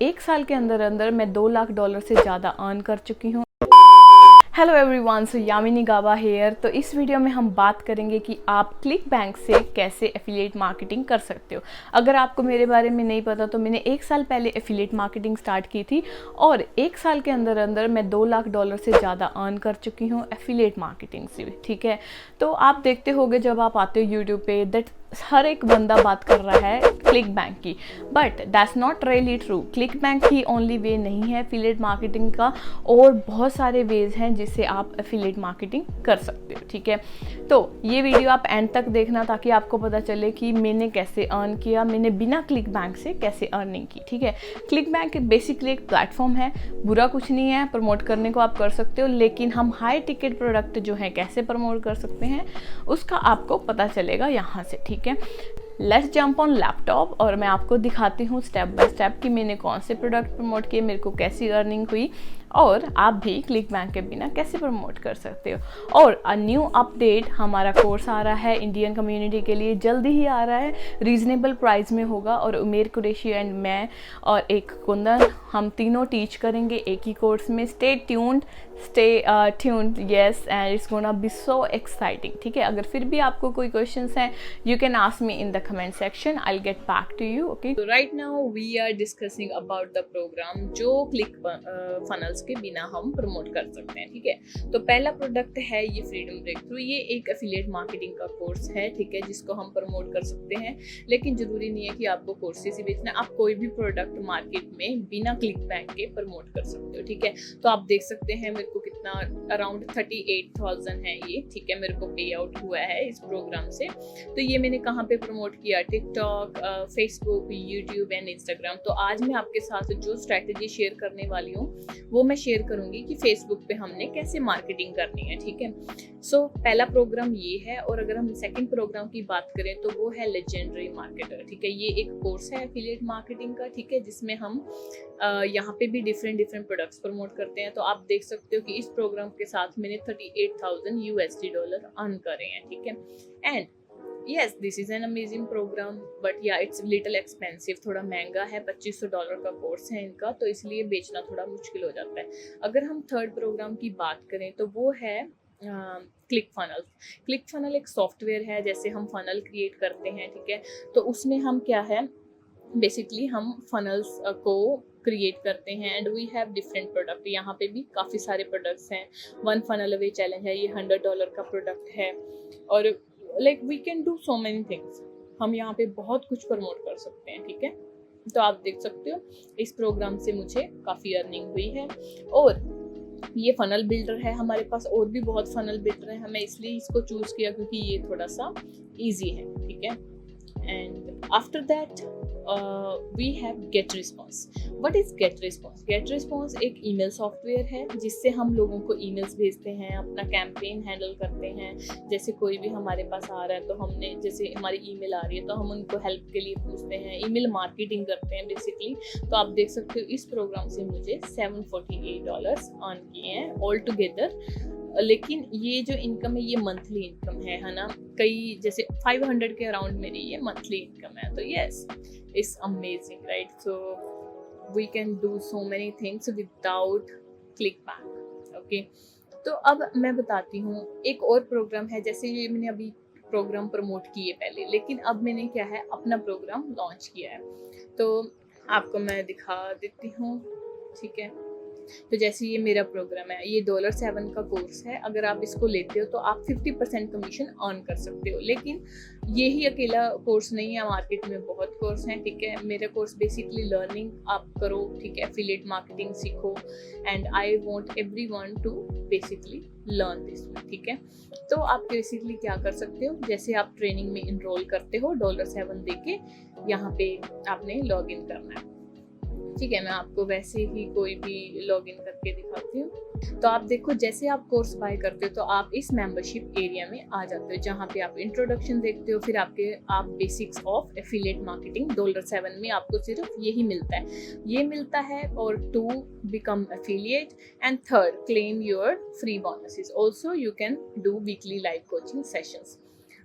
एक साल के अंदर अंदर मैं $2 लाख से ज़्यादा अर्न कर चुकी हूँ। हेलो एवरीवन, सो यामिनी गाबा हेयर। तो इस वीडियो में हम बात करेंगे कि आप क्लिक बैंक से कैसे एफिलिएट मार्केटिंग कर सकते हो। अगर आपको मेरे बारे में नहीं पता तो मैंने 1 साल पहले एफिलिएट मार्केटिंग स्टार्ट की थी और 1 साल के अंदर अंदर मैं $2 लाख से ज़्यादा अर्न कर चुकी हूँ एफिलिएट मार्केटिंग से। ठीक है, तो आप देखते होगे जब आप आते हो यूट्यूब पे दैट हर एक बंदा बात कर रहा है क्लिक बैंक की, but that's not really true. Click bank he only way नहीं है एफिलिएट मार्केटिंग का, और बहुत सारे वेज हैं जिससे आप एफिलिएट मार्केटिंग कर सकते हो। ठीक है, तो ये वीडियो आप एंड तक देखना ताकि आपको पता चले कि मैंने कैसे अर्न किया, मैंने बिना क्लिक बैंक से कैसे अर्निंग की। ठीक है, क्लिक बैंक बेसिकली एक प्लेटफॉर्म है, बुरा कुछ नहीं है, प्रमोट करने को आप कर सकते हो, लेकिन हम हाई टिकट प्रोडक्ट जो है कैसे प्रमोट कर सकते हैं उसका आपको पता चलेगा यहाँ से। ठीक है, लेट्स जंप ऑन लैपटॉप और मैं आपको दिखाती हूँ स्टेप बाय स्टेप कि मैंने कौन से प्रोडक्ट प्रमोट किए, मेरे को कैसी अर्निंग हुई, और आप भी क्लिक बैंक के बिना कैसे प्रमोट कर सकते हो। और अ न्यू अपडेट, हमारा कोर्स आ रहा है इंडियन कम्युनिटी के लिए, जल्दी ही आ रहा है, रीजनेबल प्राइस में होगा, और उमेर कुरैशी एंड मैं और एक कुंदन, हम तीनों टीच करेंगे एक ही कोर्स में। Stay tuned yes, and it's gonna be so exciting. ठीक है, अगर फिर भी आपको कोई क्वेश्चंस हैं you can ask me in the comment section, I will get back to you. Okay, तो right now we are discussing about the program जो क्लिक फनल्स के बिना हम प्रमोट कर सकते हैं। ठीक है, तो पहला प्रोडक्ट है ये फ्रीडम ब्रेक थ्रू। ये एक एफिलिएट मार्केटिंग का कोर्स है, ठीक है, जिसको हम प्रमोट कर सकते हैं, लेकिन जरूरी नहीं है कि आपको कोर्सेज ही बेचना है, आप कोई भी प्रोडक्ट मार्केट में बिना क्लिक बैंक के प्रमोट कर सकते हो। ठीक है, तो आप देख सकते हैं मेरे को कितना अराउंड 38,000 है ये। ठीक है, मेरे को पे आउट हुआ है इस प्रोग्राम से। तो ये मैंने कहाँ पे प्रमोट किया, TikTok, Facebook, YouTube and Instagram. तो आज मैं आपके साथ जो स्ट्रैटेजी शेयर करने वाली हूँ वो मैं शेयर करूंगी कि फेसबुक पे हमने कैसे मार्केटिंग करनी है। ठीक है, सो पहला प्रोग्राम ये है, और अगर हम सेकंड प्रोग्राम की बात करें तो वो है लेजेंडरी मार्केटर। ठीक है, ये एक कोर्स है एफिलिएट मार्केटिंग का, ठीक है, जिसमें हम यहाँ पे भी डिफरेंट प्रोडक्ट्स प्रमोट करते हैं। तो आप देख सकते हो कि इस प्रोग्राम के साथ मैंने $38,000 अर्न करे हैं। ठीक है, and yes, this is an amazing program, but yeah, it's little expensive, थोड़ा महंगा है, $2,500 का कोर्स है इनका, तो इसलिए बेचना थोड़ा मुश्किल हो जाता है। अगर हम थर्ड प्रोग्राम की बात करें तो वो है क्लिक फनल। क्लिक फनल एक सॉफ्टवेयर है, जैसे हम फनल क्रिएट करते हैं। ठीक है, तो उसमें हम क्या है, बेसिकली हम फनल्स को क्रिएट करते हैं and we have different product. यहाँ पे भी काफ़ी सारे प्रोडक्ट्स हैं। 1 फनल अवे चैलेंज है, ये $100 का प्रोडक्ट है, और like we can do so many things. हम यहाँ पे बहुत कुछ प्रमोट कर सकते हैं। ठीक है, तो आप देख सकते हो इस प्रोग्राम से मुझे काफ़ी अर्निंग हुई है। और ये फनल बिल्डर है हमारे पास, और भी बहुत फनल बिल्डर है, हमें इसलिए इसको चूज किया क्योंकि ये थोड़ा सा इजी है। ठीक है, and after that we have GetResponse. What is GetResponse? GetResponse एक ईमेल सॉफ्टवेयर है जिससे हम लोगों को ईमेल्स भेजते हैं, अपना कैंपेन हैंडल करते हैं। जैसे कोई भी हमारे पास आ रहा है तो हमने, जैसे हमारी ईमेल आ रही है तो हम उनको हेल्प के लिए पूछते हैं, ईमेल मार्केटिंग करते हैं बेसिकली। तो आप देख सकते हो इस प्रोग्राम से मुझे $748 अर्न किए हैं ऑल टुगेदर। लेकिन ये जो इनकम है ये मंथली इनकम है ना, कई जैसे 500 के अराउंड मेरी ये मंथली इनकम है। तो yes, it's amazing, right? So we can do so many things without ClickBank. Okay, तो अब मैं बताती हूँ एक और प्रोग्राम है। जैसे ये मैंने अभी प्रोग्राम प्रमोट किए पहले, लेकिन अब मैंने क्या है, अपना प्रोग्राम लॉन्च किया है, तो आपको मैं दिखा देती हूँ। ठीक है, तो जैसे ये मेरा प्रोग्राम है, ये $7 का कोर्स है। अगर आप इसको लेते हो तो आप 50% कमीशन अर्न कर सकते हो। लेकिन ये ही अकेला कोर्स नहीं है, मार्केट में बहुत कोर्स हैं। ठीक है, मेरा कोर्स बेसिकली लर्निंग आप करो। ठीक है, एफिलिएट मार्केटिंग सीखो, and I want everyone to basically learn this. ठीक है, तो आप बेसिकली क्या कर सकते हो, जैसे आप ट्रेनिंग में इनरोल करते हो $7 देके, यहाँ पे आपने लॉग इन करना है। ठीक है, मैं आपको वैसे ही कोई भी लॉगिन करके दिखाती हूँ। तो आप देखो, जैसे आप कोर्स बाय करते हो तो आप इस मेंबरशिप एरिया में आ जाते हो, जहाँ पे आप इंट्रोडक्शन देखते हो, फिर आप बेसिक्स ऑफ एफिलिएट मार्केटिंग $7 में आपको सिर्फ यही मिलता है, ये मिलता है। और 2 become affiliate, and 3rd claim your free bonuses. Also you can do weekly live coaching sessions.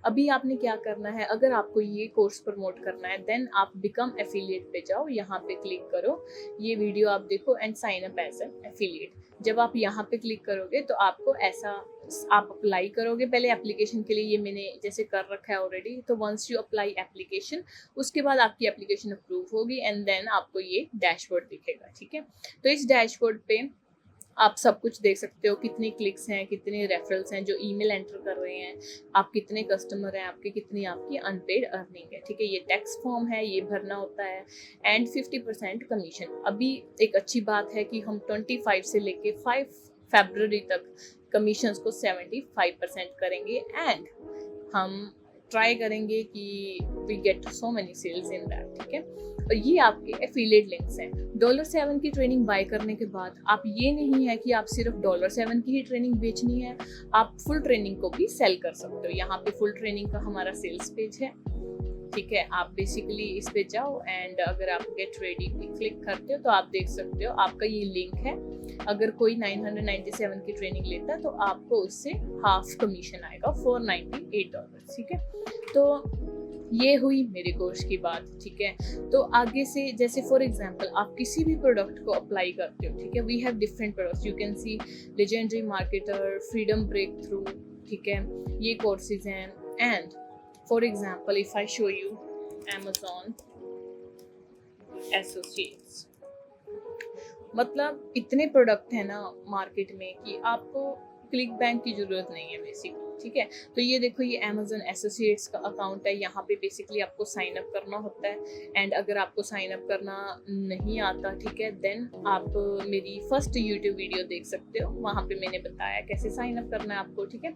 अभी आपने क्या करना है, अगर आपको ये कोर्स प्रमोट करना है देन आप बिकम एफिलिएट पे जाओ, यहाँ पे क्लिक करो, ये वीडियो आप देखो and sign up as an affiliate. जब आप यहाँ पे क्लिक करोगे तो आपको ऐसा, आप अप्लाई करोगे पहले एप्लीकेशन के लिए, ये मैंने जैसे कर रखा है ऑलरेडी। तो वंस यू अप्लाई एप्लीकेशन, उसके बाद आपकी एप्लीकेशन अप्रूव होगी एंड देन आपको ये डैशबोर्ड दिखेगा, ठीक है। तो इस डैशबोर्ड पे आप सब कुछ देख सकते हो, कितने क्लिक्स हैं, कितने रेफरल्स हैं जो ईमेल एंटर कर रहे हैं, आप कितने कस्टमर हैं आपके, कितनी आपकी अनपेड अर्निंग है, ठीक है। ये टैक्स फॉर्म है, ये भरना होता है एंड 50% कमीशन। अभी एक अच्छी बात है कि हम 25 से लेके 5 फरवरी तक कमीशंस को 75% करेंगे एंड हम ट्राई करेंगे कि we get so many sales in that, ठीक है। और ये आपके एफिलिएट लिंक्स हैं। $7 की ट्रेनिंग बाय करने के बाद आप, ये नहीं है कि आप सिर्फ $7 की ही ट्रेनिंग बेचनी है, आप फुल ट्रेनिंग को भी सेल कर सकते हो। यहाँ पे फुल ट्रेनिंग का हमारा सेल्स पेज है, ठीक है। आप बेसिकली इस पे जाओ एंड अगर आप गेट रेडी पे क्लिक करते हो तो आप देख सकते हो आपका ये लिंक है। अगर कोई 997 की ट्रेनिंग लेता है तो आपको उससे हाफ कमीशन आएगा, $498, ठीक है। तो ये हुई मेरे कोर्स की बात, ठीक है। तो आगे से जैसे फॉर एग्जांपल आप किसी भी प्रोडक्ट को अप्लाई करते हो, ठीक है, we have different products, you can see Legendary Marketer, Freedom Breakthrough, ठीक है, ये कोर्सेज हैं। And for example if I show you Amazon associates, मतलब इतने प्रोडक्ट है ना मार्केट में कि आपको क्लिक बैंक की जरूरत नहीं है बेसिकली, ठीक है। तो ये देखो, ये Amazon एसोसिएट्स का अकाउंट है, यहाँ पे बेसिकली आपको साइन अप करना होता है एंड अगर आपको साइन अप करना नहीं आता, ठीक है, देन आप मेरी फर्स्ट यूट्यूब वीडियो देख सकते हो, वहाँ पे मैंने बताया कैसे साइन अप करना है आपको, ठीक है।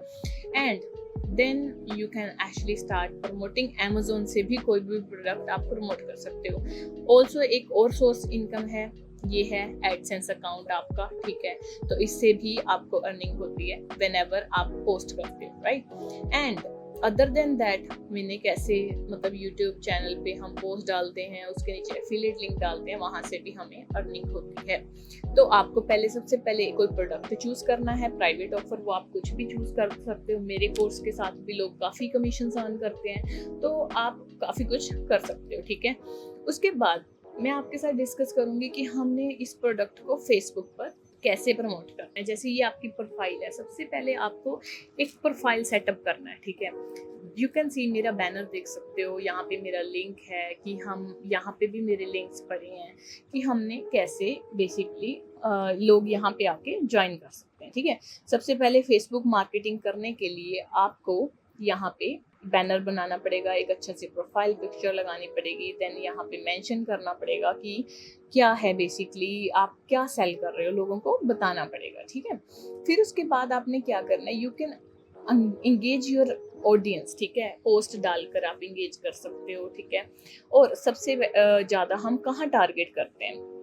And then you can actually start promoting Amazon से भी कोई भी प्रोडक्ट आप प्रमोट कर सकते हो। ऑल्सो एक और सोर्स इनकम है, ये है एडसेंस अकाउंट आपका, ठीक है। तो इससे भी आपको अर्निंग होती है व्हेनेवर आप पोस्ट करते हो, right. And other than that मैंने कैसे, मतलब यूट्यूब चैनल पे हम पोस्ट डालते हैं, उसके नीचे एफिलिएट लिंक डालते हैं, वहाँ से भी हमें अर्निंग होती है। तो आपको पहले, सबसे पहले कोई प्रोडक्ट चूज करना है, प्राइवेट ऑफर, वो आप कुछ भी चूज कर सकते हो। मेरे कोर्स के साथ भी लोग काफ़ी कमीशन अर्न करते हैं, तो आप काफ़ी कुछ कर सकते हो, ठीक है। उसके बाद मैं आपके साथ डिस्कस करूंगी कि हमने इस प्रोडक्ट को फेसबुक पर कैसे प्रमोट करना है। जैसे ये आपकी प्रोफाइल है, सबसे पहले आपको एक प्रोफाइल सेटअप करना है, ठीक है। यू कैन सी मेरा बैनर देख सकते हो, यहाँ पे मेरा लिंक है कि हम, यहाँ पे भी मेरे लिंक्स पड़े हैं कि हमने कैसे बेसिकली लोग यहाँ पे आके ज्वाइन कर सकते हैं, ठीक है। सबसे पहले फेसबुक मार्केटिंग करने के लिए आपको यहाँ पे बैनर बनाना पड़ेगा, एक अच्छा से प्रोफाइल पिक्चर लगानी पड़ेगी, देन यहाँ पे मेंशन करना पड़ेगा कि क्या है बेसिकली आप क्या सेल कर रहे हो, लोगों को बताना पड़ेगा, ठीक है। फिर उसके बाद आपने क्या करना है, you can engage your audience, ठीक है, पोस्ट डालकर आप एंगेज कर सकते हो, ठीक है। और सबसे ज़्यादा हम कहाँ टारगेट करते हैं,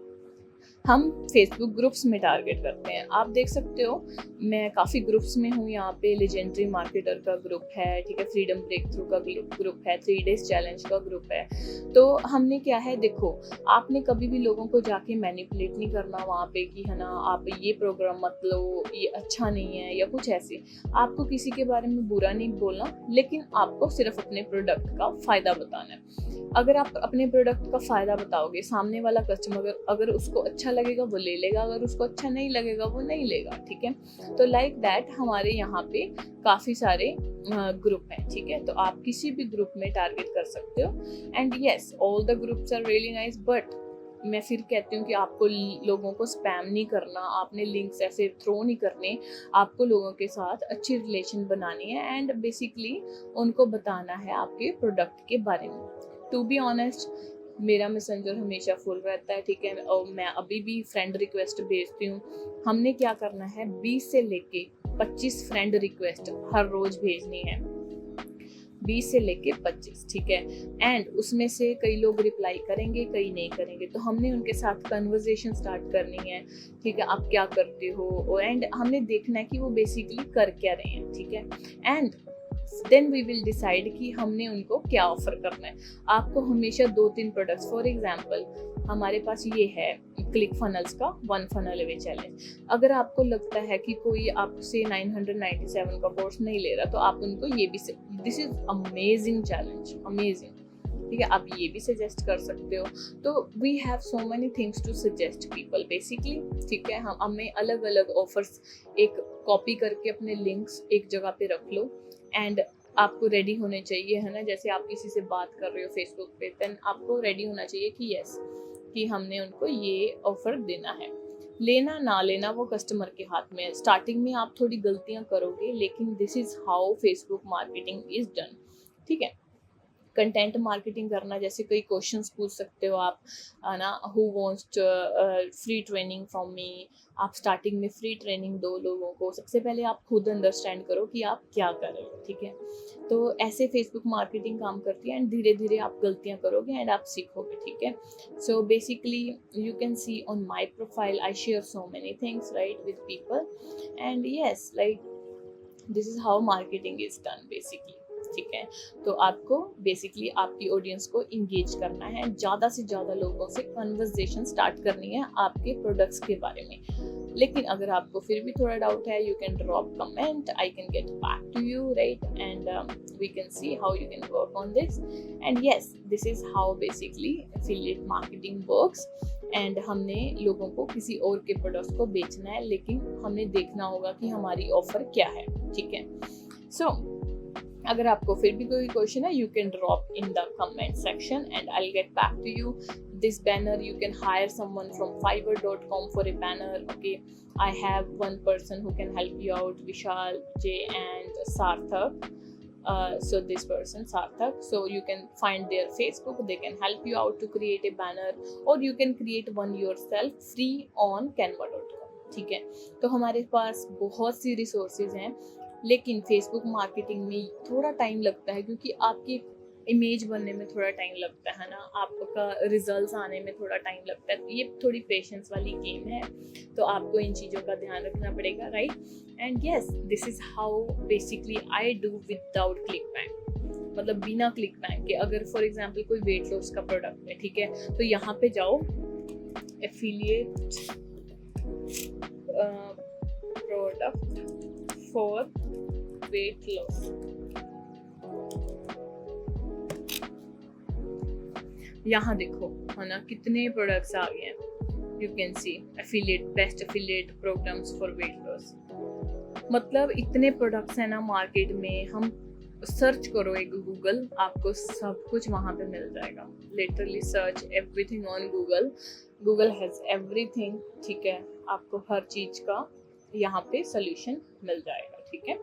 हम फेसबुक ग्रुप्स में टारगेट करते हैं। आप देख सकते हो मैं काफ़ी ग्रुप्स में हूँ, यहाँ पे लेजेंडरी मार्केटर का ग्रुप है, ठीक है, फ्रीडम ब्रेक थ्रू का ग्रुप है, 3 डेज चैलेंज का ग्रुप है। तो हमने क्या है, देखो आपने कभी भी लोगों को जाके मैनिपुलेट नहीं करना वहाँ पे कि है ना आप ये प्रोग्राम मत लो, ये अच्छा नहीं है या कुछ ऐसे। आपको किसी के बारे में बुरा नहीं बोलना, लेकिन आपको सिर्फ अपने प्रोडक्ट का फ़ायदा बताना है। अगर आप अपने प्रोडक्ट का फ़ायदा बताओगे, सामने वाला कस्टमर अगर उसको अच्छा लगेगा वो ले लेगा, अगर उसको अच्छा नहीं लगेगा वो नहीं लेगा, ठीक है। तो लाइक दैट हमारे यहाँ पे काफ़ी सारे ग्रुप हैं, ठीक है। तो आप किसी भी ग्रुप में टारगेट कर सकते हो and yes all the groups are really nice, but मैं फिर कहती हूँ कि आपको लोगों को स्पैम नहीं करना, आपने लिंक्स ऐसे थ्रो नहीं करने, आपको लोगों के साथ अच्छी रिलेशन बनानी है एंड बेसिकली उनको बताना है आपके प्रोडक्ट के बारे में। टू बी ऑनेस्ट मेरा मैसेंजर हमेशा फुल रहता है, ठीक है, और मैं अभी भी फ्रेंड रिक्वेस्ट भेजती हूँ। हमने क्या करना है, 20 से लेके 25 फ्रेंड रिक्वेस्ट हर रोज भेजनी है, 20 से लेके 25, ठीक है। एंड उसमें से कई लोग रिप्लाई करेंगे, कई नहीं करेंगे, तो हमने उनके साथ कन्वर्सेशन स्टार्ट करनी है, ठीक है, आप क्या करते हो, एंड हमने देखना है कि वो बेसिकली कर क्या रहे हैं, ठीक है। And then we will decide कि हमने उनको क्या ऑफर करना है। आपको हमेशा 2-3 प्रोडक्ट्स, फॉर एग्जांपल हमारे पास ये है क्लिक फनल्स का 1 फनल अवे चैलेंज। अगर आपको लगता है कि कोई आपसे 997 का कोर्स नहीं ले रहा तो आप उनको ये भी, this is amazing challenge, amazing, ठीक है, आप ये भी सजेस्ट कर सकते हो। तो we have so many things to suggest people basically, ठीक है। हम हमें अलग अलग ऑफर्स एक कॉपी करके अपने लिंक्स एक जगह पे रख लो एंड आपको रेडी होने चाहिए, है ना। जैसे आप किसी से बात कर रहे हो फेसबुक पे, देन आपको रेडी होना चाहिए कि यस, कि हमने उनको ये ऑफर देना है। लेना ना लेना वो कस्टमर के हाथ में है। स्टार्टिंग में आप थोड़ी गलतियां करोगे, लेकिन this is how Facebook marketing is done, ठीक है। कंटेंट मार्केटिंग करना, जैसे कई क्वेश्चंस पूछ सकते हो आप, है ना, who wants free training from me. आप स्टार्टिंग में फ्री ट्रेनिंग दो लोगों को। सबसे पहले आप खुद अंडरस्टैंड करो कि आप क्या कर रहे हो, ठीक है। तो ऐसे फेसबुक मार्केटिंग काम करती है एंड धीरे धीरे आप गलतियां करोगे एंड आप सीखोगे, ठीक है। So basically you can C on my profile I share so many things right with people and yes, like this is how marketing is done basically, ठीक है। तो आपको बेसिकली आपकी ऑडियंस को इंगेज करना है, ज़्यादा से ज़्यादा लोगों से कन्वर्सेशन स्टार्ट करनी है आपके प्रोडक्ट्स के बारे में। लेकिन अगर आपको फिर भी थोड़ा डाउट है, you can drop comment, I can get back to you right, and we can see how you can work on this. And yes, this is how basically affiliate marketing works. And हमने लोगों को किसी और के products को बेचना है, लेकिन हमें देखना होगा कि हमारी ऑफर क्या है, ठीक है। सो अगर आपको फिर भी कोई क्वेश्चन है, you can drop in the comment section and I will get back to you. This banner, you can hire someone from fiverr.com for a banner, okay. I have one person who can help you out, Vishal J and Sarthak. So this person Sarthak, so you can find their Facebook, they can help you out to create a banner, or you can create one yourself free on canva.com, ठीक है। तो हमारे पास बहुत सी resources हैं, लेकिन Facebook marketing में थोड़ा time लगता है, क्योंकि आपकी इमेज बनने में थोड़ा टाइम लगता है ना, आपका रिजल्ट्स आने में थोड़ा टाइम लगता है। तो ये थोड़ी पेशेंस वाली गेम है, तो आपको इन चीज़ों का ध्यान रखना पड़ेगा right. And yes, this is how basically I do without ClickBank, मतलब बिना क्लिक बैंक के। अगर फॉर एग्जांपल कोई वेट लॉस का प्रोडक्ट है, ठीक है, तो यहाँ पे जाओ affiliate product for weight loss, यहाँ देखो, है ना, कितने प्रोडक्ट्स आ गए हैं। You can see affiliate, best affiliate programs for weight loss, मतलब इतने प्रोडक्ट्स हैं ना मार्केट में। हम सर्च करो एक गूगल, आपको सब कुछ वहाँ पे मिल जाएगा। Literally search everything on Google, Google has everything, ठीक है। आपको हर चीज़ का यहाँ पे सोल्यूशन मिल जाएगा, ठीक है।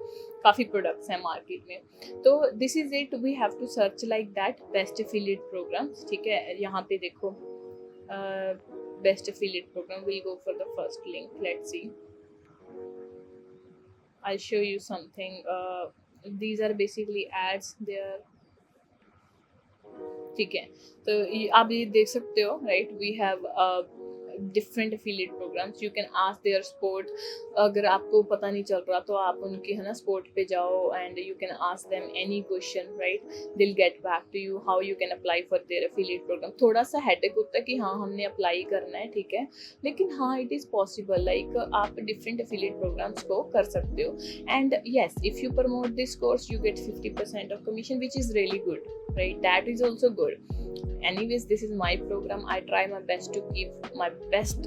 काफ़ी प्रोडक्ट्स हैं मार्केट में, तो this is it, we have to search like that best affiliate programs, ठीक है। यहाँ पे देखो best affiliate program, will go for the first link, let's see, I show you something, these are basically ads there, ठीक है। तो आप ये देख सकते हो right, we have different affiliate programs, you can ask their support. अगर आपको पता नहीं चल रहा तो आप उनके, है ना, सपोर्ट पे जाओ and you can ask them any question right, they will get back to you how you can apply for their affiliate program. थोड़ा सा हेडेक होता है कि हाँ हमने अप्लाई करना है, ठीक है, लेकिन हाँ इट इज़ पॉसिबल, लाइक आप डिफरेंट एफिलिएट प्रोग्राम्स को कर सकते हो। And yes, if you promote this course you get 50% of commission, which is really good right, that is also good. Anyways, this is my program, I try my best to give my best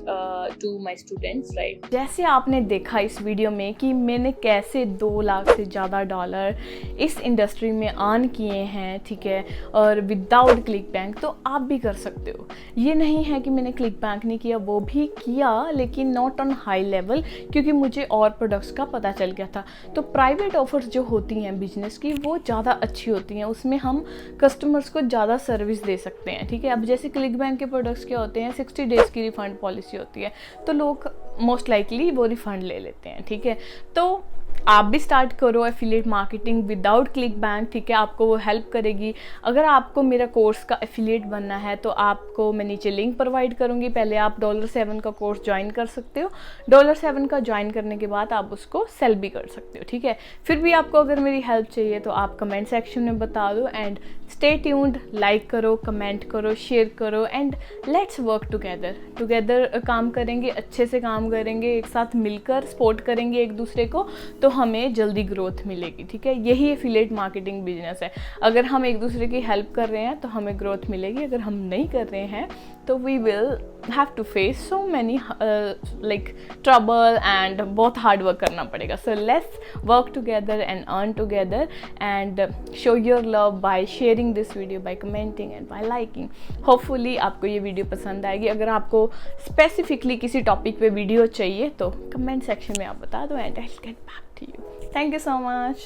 to my students, right? जैसे आपने देखा इस video में कि मैंने कैसे 2 लाख से ज़्यादा डॉलर इस इंडस्ट्री में अर्न किए हैं, ठीक है, और विदाउट क्लिक बैंक, तो आप भी कर सकते हो। ये नहीं है कि मैंने क्लिक बैंक नहीं किया, वो भी किया, लेकिन नॉट ऑन हाई लेवल, क्योंकि मुझे और प्रोडक्ट्स का पता चल गया था। तो प्राइवेट ऑफर्स जो होती हैं बिजनेस की, वो ज़्यादा अच्छी होती हैं, उसमें हम कस्टमर्स को ज़्यादा सर्विस दे सकते हैं, ठीक है। अब जैसे क्लिक बैंक के प्रोडक्ट्स क्या होते हैं, 60 डेज़ की रिफ़ंड पॉलिसी होती है, तो लोग मोस्ट लाइकली वो रिफ़ंड ले लेते हैं, ठीक है। तो आप भी स्टार्ट करो affiliate marketing without click bank, ठीक है। आपको वो हेल्प करेगी। अगर आपको मेरा कोर्स का एफिलिएट बनना है तो आपको मैं नीचे लिंक प्रोवाइड करूँगी। पहले आप $7 का कोर्स ज्वाइन कर सकते हो। $7 का ज्वाइन करने के बाद आप उसको सेल भी कर सकते हो, ठीक है। फिर भी आपको अगर मेरी हेल्प चाहिए तो आप कमेंट सेक्शन में बता दो। एंड स्टे ट्यून्ड, लाइक करो, कमेंट करो, शेयर करो एंड लेट्स वर्क टुगेदर काम करेंगे, अच्छे से काम करेंगे, एक साथ मिलकर सपोर्ट करेंगे एक दूसरे को, तो हमें जल्दी ग्रोथ मिलेगी, ठीक है। यही एफिलिएट मार्केटिंग बिजनेस है। अगर हम एक दूसरे की हेल्प कर रहे हैं तो हमें ग्रोथ मिलेगी। अगर हम नहीं कर रहे हैं तो we will have to face so many like trouble and बहुत हार्ड वर्क करना पड़ेगा। So let's work together and earn together and show your love by sharing this video, by commenting and by liking. Hopefully आपको ये video पसंद आएगी। अगर आपको specifically किसी टॉपिक पे वीडियो चाहिए तो कमेंट सेक्शन में आप बता दो and I will get back to you. Thank you so much.